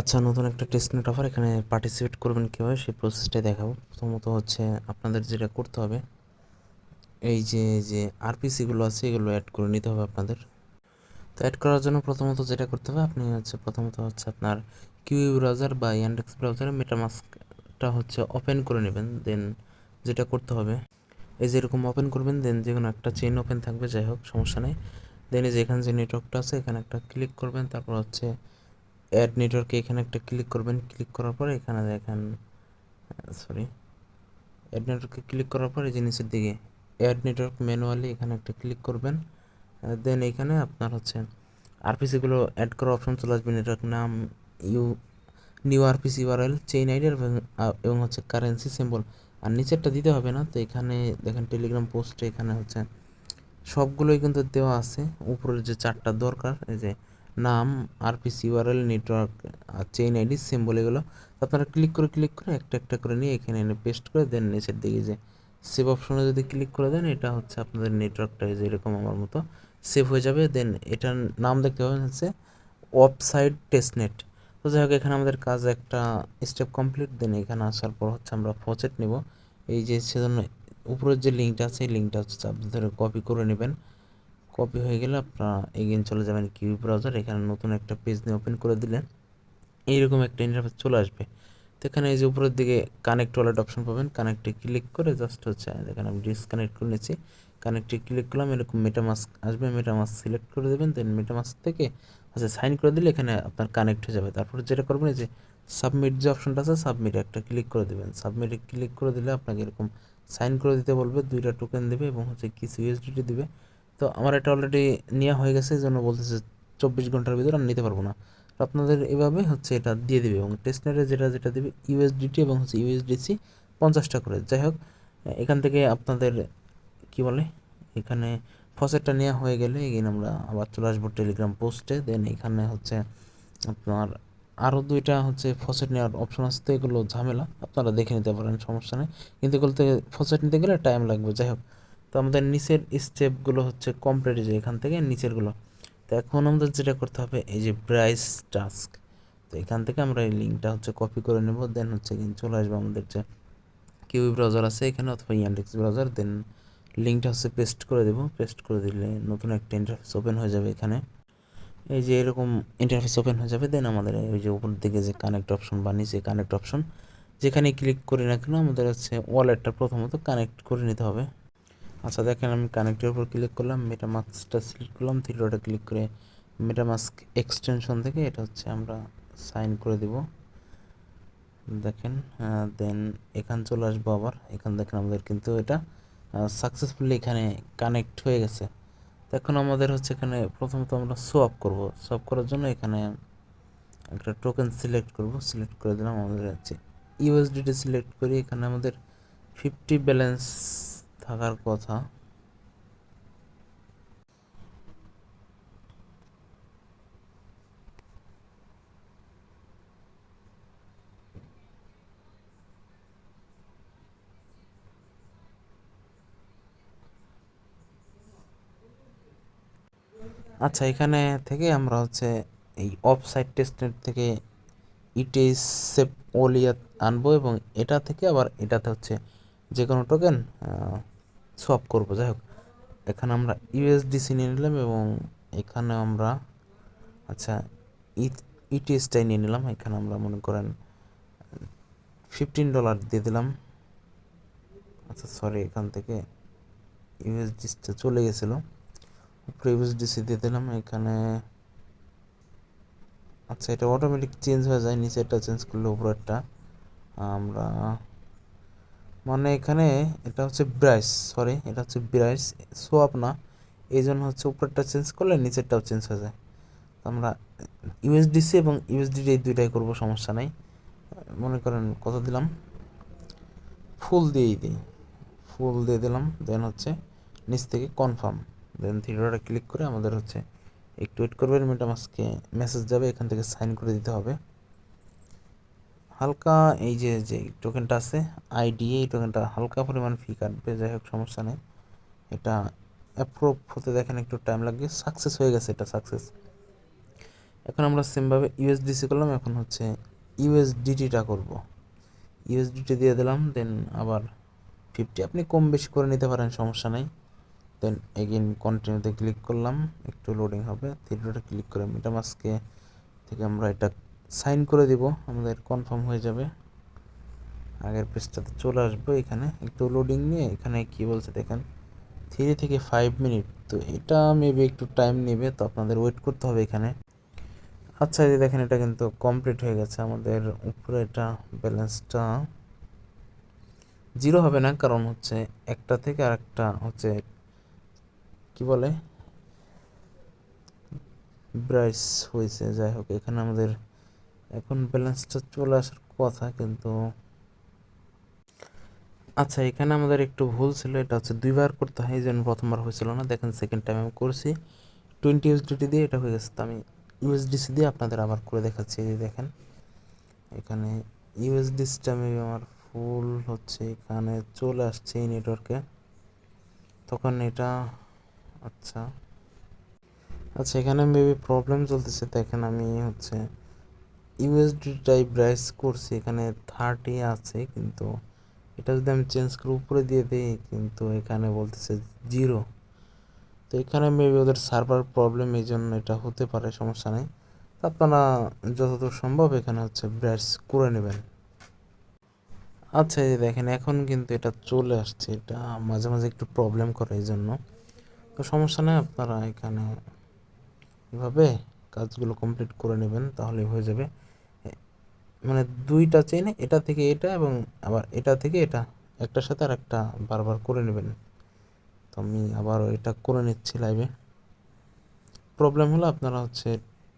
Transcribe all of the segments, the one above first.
আচ্ছা, নতুন একটা টেস্টনেট অফার এখানে পার্টিসিপেট করবেন কীভাবে সেই প্রসেসটাই দেখাবো। প্রথমত হচ্ছে আপনাদের যেটা করতে হবে, এই যে আরপিসিগুলো আছে এগুলো অ্যাড করে নিতে হবে আপনাদের। তো অ্যাড করার জন্য প্রথমত যেটা করতে হবে, আপনি প্রথমত আপনার কিউই ব্রাউজার বা ইয়ান্ডেক্স ব্রাউজারে মেটামাস্কটা ওপেন করে নেবেন। দেন যেটা করতে হবে, এই যে এরকম ওপেন করবেন, দেন যে কোনো একটা চেইন ওপেন থাকবে, যাই হোক সমস্যা নেই। দেন এই যে এখানে যে নেটওয়ার্কটা আছে এখানে একটা ক্লিক করবেন, তারপর অ্যাড নেটওয়ার্কে এখানে একটা ক্লিক করবেন। ক্লিক করার পরে এখানে দেখেন, সরি, অ্যাড নেটওয়ার্কে ক্লিক করার পরে এই যে নিচের দিকে অ্যাড নেটওয়ার্ক ম্যানুয়ালি এখানে একটা ক্লিক করবেন। দেন এখানে আপনার আরপিসিগুলো অ্যাড করার অপশন চলে আসবে। নেটওয়ার্ক নাম, ইউ new RPC URL, chain ID এবং কারেন্সি সিম্বল। আর নিচেরটা দিতে হবে না। তো এখানে দেখেন টেলিগ্রাম পোস্টে এখানে সবগুলোই কিন্তু দেওয়া আছে। উপরের যে চারটা দরকার, এই যে নাম, আরপিসি ইউআরএল, নেটওয়ার্ক আর চেইন আইডি সিম্বল, এগুলো আপনারা ক্লিক করে একটা একটা করে নিয়ে এখানে এনে পেস্ট করে দেন। নিচের দিকে যে সেভ অপশনে যদি ক্লিক করে দেন, এটা আপনাদের নেটওয়ার্কটা যেরকম আমার মতো সেভ হয়ে যাবে। দেন এটার নাম দেখতে পাবেন ওয়েবসাইট টেস্টনেট। তো যাই হোক, এখানে আমাদের কাজ একটা স্টেপ কমপ্লিট। দেন এখানে আসার পর আমরা ফসেট নিব। এই যে সেজন্য উপরের যে লিঙ্কটা আছে এই লিঙ্কটা আপনাদের কপি করে নেবেন। কপি হয়ে গেলে আপনারা এগেইন চলে যাবেন কিউই ব্রাউজার। এখানে নতুন একটা পেজ নিয়ে ওপেন করে দিলেন, এইরকম একটা ইন্টারফেস চলে আসবে। তো এখানে এই যে উপরের দিকে কানেক্ট ওয়ালেট অপশন পাবেন। কানেক্টে ক্লিক করে দেখেন আমি ডিসকানেক্ট করে নিচ্ছি। কানেক্টে ক্লিক করলাম, এরকম মেটামাস্ক আসবে। মেটামাস্ক সিলেক্ট করে দেবেন। দেন মেটামাস্ক থেকে সাইন করে দিলে এখানে আপনার কানেক্ট হয়ে যাবে। তারপরে যেটা করবেন, এই যে সাবমিট যে অপশনটা আছে, সাবমিটে একটা ক্লিক করে দেবেন। সাবমিটে ক্লিক করে দিলে আপনাকে এরকম সাইন করে দিতে বলবে, 2টা টোকেন দেবে এবং কিছু ইউএসডিটি দিবে। তো আমার এটা অলরেডি নেওয়া হয়ে গেছে, এই জন্য বলতেছে 24 ঘন্টার ভিতরে আমি নিতে পারবো না। তো আপনাদের এভাবে এটা দিয়ে দিবে। এবং টেস্টনেটে যেটা যেটা দেবে ইউএসডিটি এবং ইউএসডিসি 50টা করে। যাই হোক, এখান থেকে আপনাদের কি বলে, এখানে ফসেটটা নেওয়া হয়ে গেলে এগেইন আমরা আবার চলে আসবো টেলিগ্রাম পোস্টে। দেন এখানে আপনার আরও 2টা ফসেট নেওয়ার অপশন আছে। তো এগুলো ঝামেলা, আপনারা দেখে নিতে পারেন, সমস্যা নেই। কিন্তু এগুলোতে ফসেট নিতে গেলে টাইম লাগবে। যাই হোক, তো আমাদের নিচের স্টেপগুলো কমপ্লিট, যে এখান থেকে নিচেরগুলো। তো এখন আমাদের যেটা করতে হবে, এই যে ব্রাইস টাস্ক, তো এখান থেকে আমরা এই লিঙ্কটা কপি করে নেব। দেন চলে আসবো আমাদের যে কিউই ব্রাউজার আছে এখানে, অথবা ইয়ান্ডেক্স ব্রাউজার। দেন লিঙ্কটা পেস্ট করে দেবো। পেস্ট করে দিলে নতুন একটা ইন্টারফেস ওপেন হয়ে যাবে। এখানে এই যে এরকম ইন্টারফেস ওপেন হয়ে যাবে। দেন আমাদের ওই যে উপর দিকে যে কানেক্ট অপশন বা নিচে কানেক্ট অপশন, যেখানে ক্লিক করি না কেন আমাদের ওয়ালেটটা প্রথমত কানেক্ট করে নিতে হবে। আচ্ছা, দেখেন আমি কানেক্টের উপর ক্লিক করলাম, মেটামাস্কটা সিলেক্ট করলাম, থ্রি ডটে ক্লিক করে মেটামাস্ক এক্সটেনশন থেকে এটা আমরা সাইন করে দিব। দেখেন, দেন এখান চলে আসবো আবার। এখান দেখেন আমাদের কিন্তু এটা সাকসেসফুলি এখানে কানেক্ট হয়ে গেছে। তো এখন আমাদের এখানে প্রথমত আমরা সোয়াপ করব। সোয়াপ করার জন্য এখানে একটা টোকেন সিলেক্ট করব। সিলেক্ট করে দিলাম, আমাদের ইউএসডিটি সিলেক্ট করি। এখানে আমাদের 50 ব্যালেন্স থাকার কথা। আচ্ছা, এখানে থেকে আমরা এই অফসাইট টেস্টনেট থেকে ইটিএস সেপ ওলিয়াত আনবো এবং এটা থেকে আবার এটাতে যে কোনো টোকেন সোয়াপ করবো। যাই হোক, এখানে আমরা ইউএসডিসি নিয়ে নিলাম এবং এখানে আমরা আচ্ছা ইটিএসটাই নিয়ে নিলাম। এখানে আমরা মনে করেন $15 দিয়ে দিলাম। আচ্ছা সরি, এখান থেকে ইউএসডিসিটা চলে গেছিলো, উপরে ইউএসডিসি দিয়ে দিলাম এখানে। আচ্ছা, এটা অটোমেটিক চেঞ্জ হয়ে যায়, নিচেরটা চেঞ্জ করলে উপরেরটা আমরা মানে এখানে এটা ব্রাইস, সরি এটা ব্রাইস, সোয়াপ না। এই জন্য উপরেরটা চেঞ্জ করলে নিচেরটাও চেঞ্জ হয়ে যায়। আমরা ইউএসডিসি এবং ইউএসডিটি এই দুইটাই করবো, সমস্যা নাই। মনে করেন কত দিলাম, ফুল দিয়েই দিই, ফুল দিয়ে দিলাম। দেন নিচ থেকে কনফার্ম। দেন থ্রিডটে ক্লিক করে আমাদের একটু ওয়েট করবেন, মেটামাস্কে মেসেজ যাবে, এখান থেকে সাইন করে দিতে হবে। হালকা এই যে যে টোকেনটা আছে আইডি, এই টোকেনটা হালকা পরিমাণ ফি কাটবে। যাই হোক, সমস্যা নেই। এটা অ্যাপ্রুভ হতে দেখেন একটু টাইম লাগবে। সাকসেস হয়ে গেছে, এটা সাকসেস। এখন আমরা সেমভাবে ইউএসডিসি করলাম, এখন হচ্ছে ইউএসডিটিটা করব। ইউএসডিটি দিয়ে দিলাম, দেন আবার 50 আপনি কম বেশি করে নিতে পারেন, সমস্যা নেই। দেন এগেইন কন্টিনিউতে ক্লিক করলাম, একটু লোডিং হবে, থ্রিডোটা ক্লিক করে মেটামাস্কে থেকে আমরা এটা সাইন করে দিব, আমাদের কনফার্ম হয়ে যাবে। আগের পেজটাতে চলে আসবো, এখানে একটু লোডিং নিয়ে এখানে কি বলছে দেখেন 3 থেকে 5 মিনিট, তো এটা মেবি একটু টাইম নেবে, তো আপনাদের ওয়েট করতে হবে এখানে। আচ্ছা এই যে দেখেন এটা কিন্তু কমপ্লিট হয়ে গেছে, আমাদের উপরে এটা ব্যালেন্সটা 0 হবে না, কারণ হচ্ছে একটা থেকে আরেকটা হচ্ছে কি বলে ব্রাইস হয়েছে। যাই হোক এখানে আমাদের এখন ব্যালেন্সটা চলে আসার কথা, কিন্তু আচ্ছা এখানে আমাদের একটু ভুল ছিল, এটা হচ্ছে 2বার করতে হয়, এই জন্য প্রথমবার হয়েছিল না। দেখেন সেকেন্ড টাইম আমি করছি 20 ইউএসডিটি দিয়ে, এটা হয়ে গেছে। তো আমি ইউএসডিসি দিয়ে আপনাদের আবার করে দেখাচ্ছি। এই যে দেখেন এখানে ইউএসডিসিটা মেবি আমার ফুল হচ্ছে, এখানে চলে আসছে এই নেটওয়ার্কে, তখন এটা আচ্ছা আচ্ছা এখানে মেবি প্রবলেম চলতেছে। দেখেন আমি হচ্ছে ইউএসডি টাইপ ব্রাইস করছি, এখানে 30 আছে, কিন্তু এটা যদি আমি চেঞ্জ করে উপরে দিয়ে দিই, কিন্তু এখানে বলতেছে 0। তো এখানে মেবি ওদের সার্ভার প্রবলেম, এই জন্য এটা হতে পারে, সমস্যা নেই। তো আপনারা যতদূর সম্ভব এখানে হচ্ছে ব্রাইস করে নেবেন। আচ্ছা এই যে দেখেন এখন কিন্তু এটা চলে আসছে, এটা মাঝে মাঝে একটু প্রবলেম করে এই জন্য, তো সমস্যা নেই, আপনারা এখানে এভাবে কাজগুলো কমপ্লিট করে নেবেন, তাহলে হয়ে যাবে। মানে দুইটা চেইনে এটা থেকে এটা এবং আবার এটা থেকে এটা, একটার সাথে আর একটা বারবার করে নেবেন। তো আমি আবার এটা করে নিচ্ছি লাইভে। প্রবলেম হলে আপনারা হচ্ছে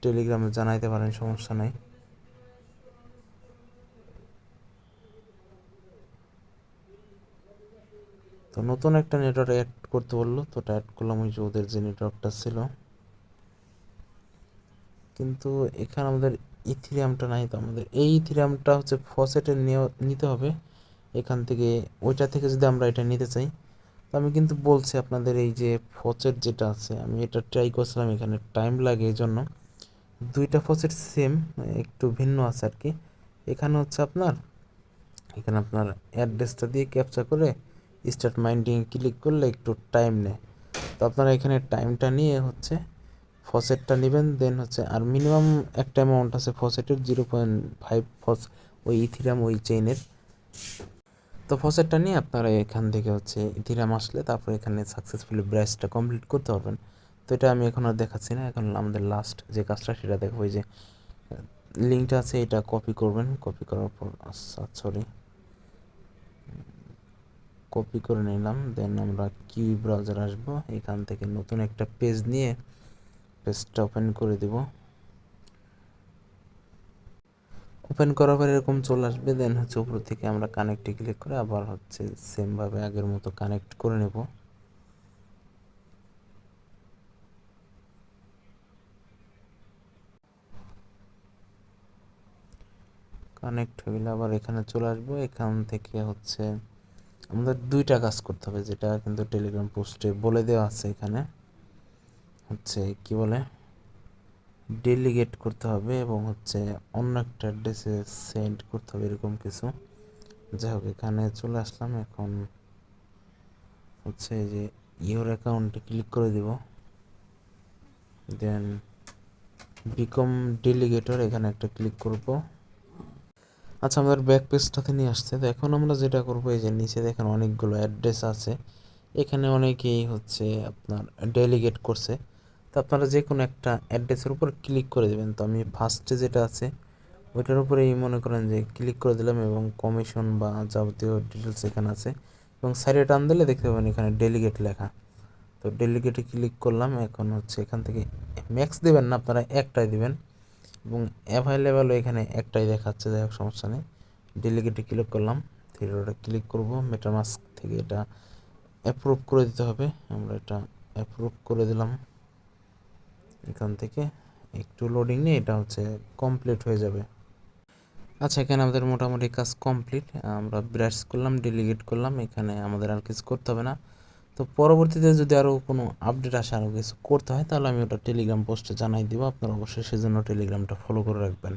টেলিগ্রামে জানাইতে পারেন, সমস্যা নাই। তো নতুন একটা নেটওয়ার্ক অ্যাড করতে বললো, তো ওটা অ্যাড করলাম, ওই যে ওদের যে নেটওয়ার্কটা ছিল। কিন্তু এখানে আমাদের ইথিরিয়ামটা নাই, তো আমাদের এই ইথিরিয়ামটা হচ্ছে ফসেটে নিতে হবে এখান থেকে। ওইটা থেকে যদি আমরা এটা নিতে চাই, তো আমি কিন্তু বলছি আপনাদের এই যে ফসেট যেটা আছে, আমি এটা ট্রাই করছিলাম, এখানে টাইম লাগে, এই জন্য দুইটা ফসেট সেম, একটু ভিন্ন আছে আর কি। এখানে হচ্ছে আপনার এখানে আপনার অ্যাড্রেসটা দিয়ে ক্যাপচা করে স্টার্ট মাইন্ডিং ক্লিক করলে একটু টাইম নেয়। তো আপনারা এখানে টাইমটা নিয়ে হচ্ছে ফসেটটা নেবেন, দেন হচ্ছে আর মিনিমাম একটা অ্যামাউন্ট আছে ফসেটের 0.5 ওই ইথিরাম ওই চেইনের। তো ফসেটটা নিয়ে আপনারা এখান থেকে হচ্ছে ইথিরাম আসলে তারপর এখানে সাকসেসফুলি ব্রাইসটা কমপ্লিট করতে পারবেন। তো এটা আমি এখন আর দেখাচ্ছি না, এখন আমাদের লাস্ট যে কাজটা সেটা দেখো। ওই যে লিঙ্কটা আছে এটা কপি করবেন, কপি করার পর সরি কপি করে নিলাম, দেন আমরা কিউ ব্রাউজার আসবো, এখান থেকে নতুন একটা পেজ নিয়ে পেজটা ওপেন করে দিব। ওপেন করার পর এরকম চলে আসবে, দেন হচ্ছে উপর থেকে আমরা কানেক্টে ক্লিক করে আবার হচ্ছে সেমভাবে আগের মতো কানেক্ট করে নেব। কানেক্ট হয়ে গেলে আবার এখানে চলে আসবো, এখান থেকে হচ্ছে আমাদের দুইটা কাজ করতে হবে, যেটা কিন্তু টেলিগ্রাম পোস্টে বলে দেওয়া আছে। এখানে হচ্ছে কি বলে ডেলিগেট করতে হবে এবং হচ্ছে অন্য একটা অ্যাড্রেসে সেন্ড করতে হবে, এরকম কিছু। যাই হোক এখানে চলে আসলাম, এখন হচ্ছে এই যে ইওর অ্যাকাউন্টে ক্লিক করে দিব, দেন বিকম ডেলিগেটর এখানে একটা ক্লিক করব। আচ্ছা আমাদের ব্যাক পেজটাতে নিয়ে আসছে। তো এখন আমরা যেটা করবো, এই যে নিচে দেখেন অনেকগুলো অ্যাড্রেস আছে, এখানে অনেকেই হচ্ছে আপনার ডেলিগেট করছে। তো আপনারা যে কোনো একটা অ্যাড্রেসের উপর ক্লিক করে দেবেন। তো আমি ফার্স্টে যেটা আছে ওইটার উপরেই মনে করেন যে ক্লিক করে দিলাম, এবং কমিশন বা যাবতীয় ডিটেলস এখানে আছে, এবং সাইডে টান দিলে দেখতে পাবেন এখানে ডেলিগেট লেখা। তো ডেলিগেটে ক্লিক করলাম, এখন হচ্ছে এখান থেকে ম্যাক্স দেবেন না, আপনারা একটাই দিবেন, এবং অ্যাভেলেবেলও এখানে একটাই দেখাচ্ছে। যাই হোক সমস্যা নেই, ডেলিগেটে ক্লিক করলাম, থ্রিডোটা ক্লিক করব, মেটামাস্ক থেকে এটা অ্যাপ্রুভ করে দিতে হবে, আমরা এটা অ্যাপ্রুভ করে দিলাম। এখান থেকে একটু লোডিং নিয়ে এটা হচ্ছে কমপ্লিট হয়ে যাবে। আচ্ছা এখানে আমাদের মোটামুটি কাজ কমপ্লিট, আমরা ব্রাশ করলাম, ডেলিগেট করলাম, এখানে আমাদের আর কিছু করতে হবে না। তো পরবর্তীতে যদি আরও কোনো আপডেট আসে, আরও কিছু করতে হয়, তাহলে আমি ওটা টেলিগ্রাম পোস্টে জানাই দিব। আপনারা অবশ্যই সেজন্য টেলিগ্রামটা ফলো করে রাখবেন।